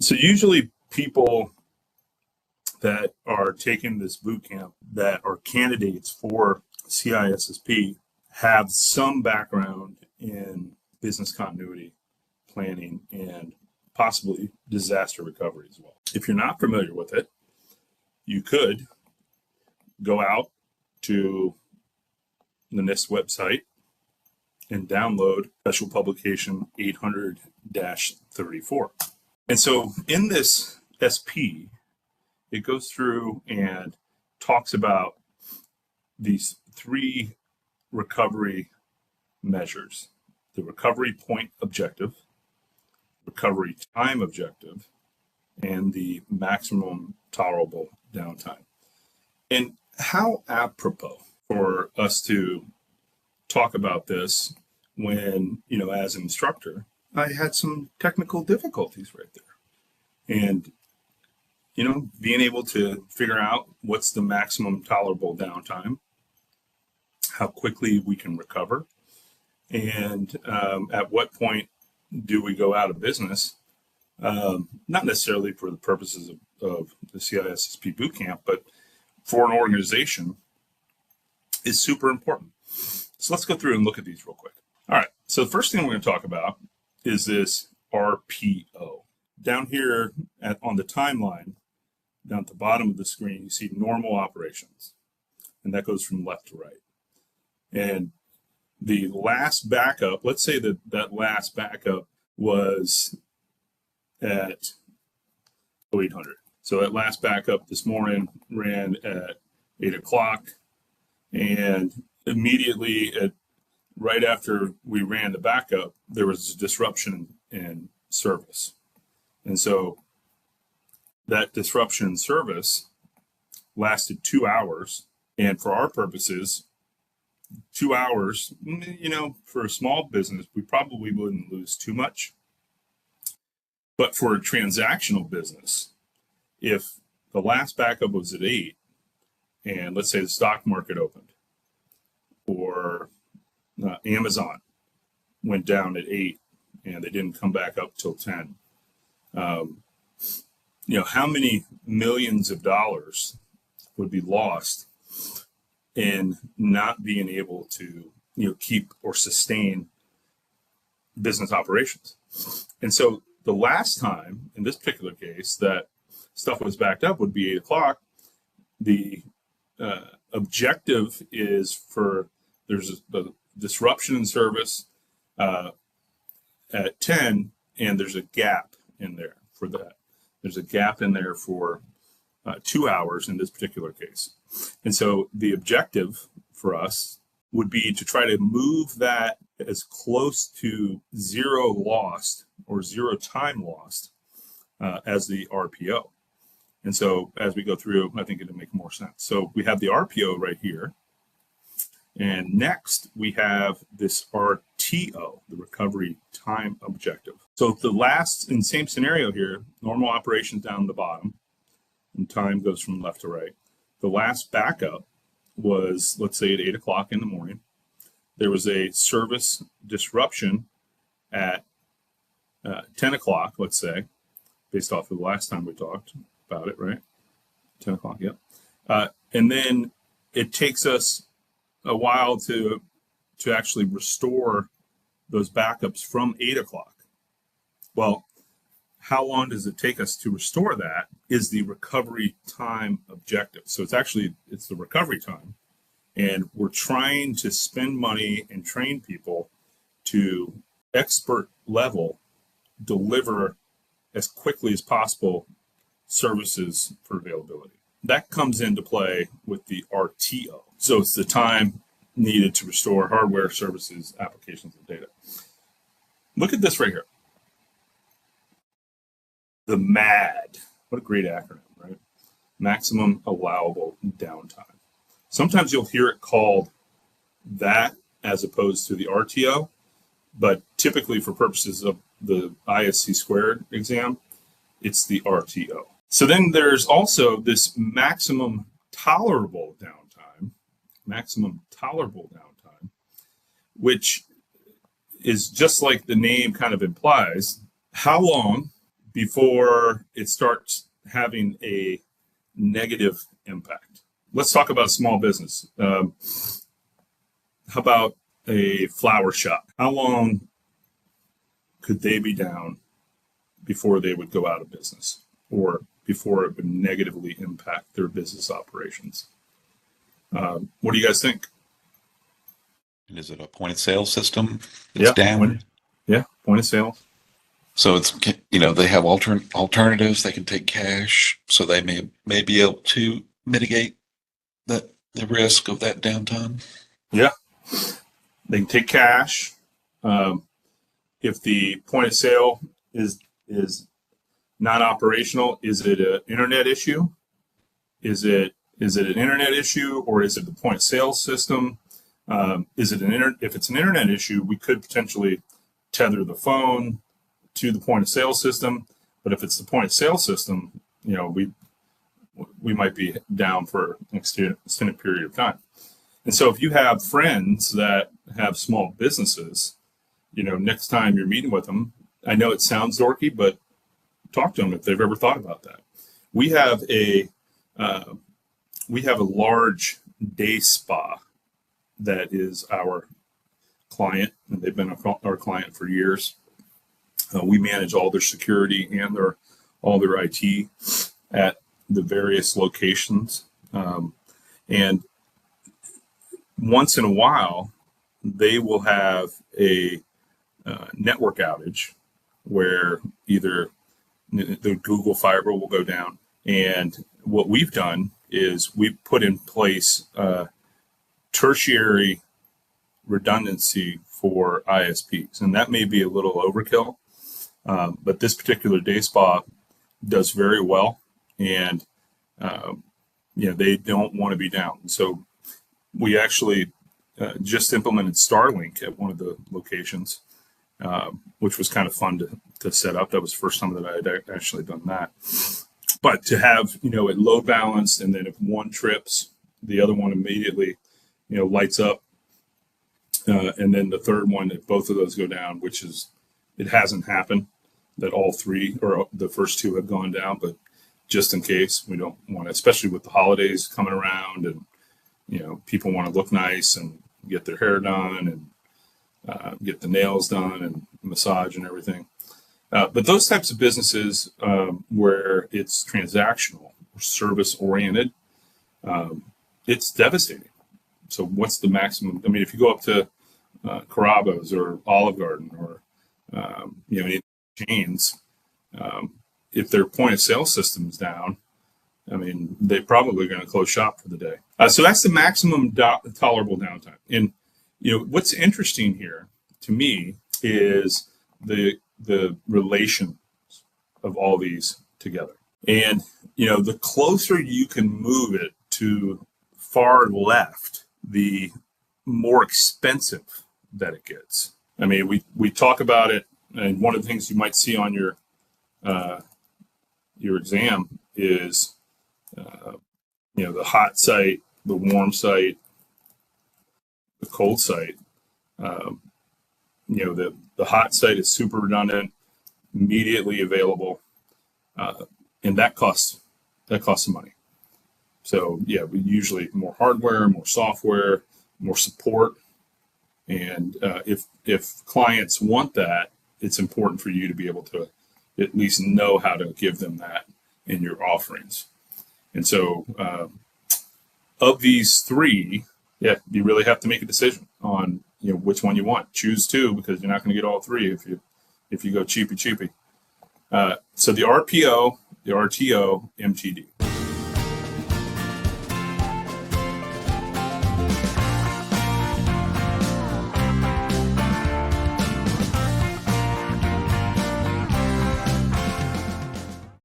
So usually people that are taking this boot camp that are candidates for CISSP have some background in business continuity planning and possibly disaster recovery as well. If you're not familiar with it, you could go out to the NIST website and download Special Publication 800-34. And so in this SP, it goes through and talks about these 3 recovery measures: the recovery point objective, recovery time objective, and the maximum tolerable downtime. And how apropos for us to talk about this when, as an instructor, I had some technical difficulties right there. And, being able to figure out what's the maximum tolerable downtime, how quickly we can recover, and at what point do we go out of business, not necessarily for the purposes of the CISSP bootcamp, but for an organization, is super important. So let's go through and look at these real quick. All right, so the first thing we're going to talk about is this RPO. Down here on the timeline, down at the bottom of the screen, you see normal operations, and that goes from left to right. And the last backup, let's say that last backup was at 0800. So that last backup this morning ran at 8 o'clock, and immediately right after we ran the backup, there was a disruption in service. And so that disruption in service lasted 2 hours. And for our purposes, 2 hours, for a small business, we probably wouldn't lose too much. But for a transactional business, if the last backup was at 8, and let's say the stock market opened, or Amazon went down at 8 and they didn't come back up till 10, how many millions of dollars would be lost in not being able to keep or sustain business operations? And so the last time, in this particular case, that stuff was backed up would be 8 o'clock. The objective is there's a disruption in service at 10, and there's a gap in there for that. There's a gap in there for 2 hours in this particular case. And so the objective for us would be to try to move that as close to zero lost or zero time lost as the RPO. And so as we go through, I think it'll make more sense. So we have the RPO right here. And next we have this RTO, the recovery time objective. So the last, in the same scenario here, normal operations down the bottom, and time goes from left to right. The last backup was, let's say, at 8 o'clock in the morning. There was a service disruption at 10 o'clock, let's say, based off of the last time we talked about it, right? 10 o'clock, yep. And then it takes us a while to actually restore those backups from 8 o'clock. Well, how long does it take us to restore that is the recovery time objective. So it's the recovery time. And we're trying to spend money and train people to expert level deliver as quickly as possible services for availability. That comes into play with the RTO. So it's the time needed to restore hardware, services, applications, and data. Look at this right here. The MAD. What a great acronym, right? Maximum allowable downtime. Sometimes you'll hear it called that as opposed to the RTO, but typically for purposes of the ISC2 exam, it's the RTO. So then there's also this maximum tolerable downtime, which is just like the name kind of implies. How long before it starts having a negative impact. Let's talk about small business. How about a flower shop? How long could they be down before they would go out of business, or before it would negatively impact their business operations? What do you guys think? And is it a point of sale system that's down? Point of sale. So it's, they have alternatives. They can take cash, so they may be able to mitigate the risk of that downtime. Yeah, they can take cash. If the point of sale is not operational, is it an internet issue? Is it an internet issue, or is it the point of sale system? If it's an internet issue, we could potentially tether the phone to the point of sale system. But if it's the point of sale system, we might be down for an extended period of time. And so if you have friends that have small businesses, next time you're meeting with them, I know it sounds dorky, but talk to them if they've ever thought about that. We have a large day spa that is our client, and they've been our client for years. We manage all their security and all their IT at the various locations. And once in a while, they will have a network outage where either the Google Fiber will go down. And what we've done is we've put in place tertiary redundancy for ISPs. And that may be a little overkill, but this particular day spa does very well. And, they don't want to be down. So we actually just implemented Starlink at one of the locations, which was kind of fun to set up. That was the first time that I had actually done that. But to have, it load balanced, and then if one trips, the other one immediately, lights up. And then the third one, if both of those go down, it hasn't happened that all three or the first two have gone down, but just in case, we don't want to, especially with the holidays coming around, and, people want to look nice and get their hair done and get the nails done and massage and everything. But those types of businesses where it's transactional or service oriented, it's devastating. So what's the maximum? I mean, if you go up to Carrabba's or Olive Garden or any chains, if their point of sale system's down, I mean, they're probably going to close shop for the day. So that's the maximum tolerable downtime. And what's interesting here to me is the relation of all these together. And the closer you can move it to far left, the more expensive that it gets. I mean, we talk about it, and one of the things you might see on your exam is the hot site, the warm site, the cold site. The hot site is super redundant, immediately available, and that costs some money. So yeah, we usually more hardware, more software, more support. And if clients want that, it's important for you to be able to at least know how to give them that in your offerings. And so of these three, you really have to make a decision on which one you want. Choose two, because you're not going to get all three if you go cheapy. So the RPO, the RTO, MTD.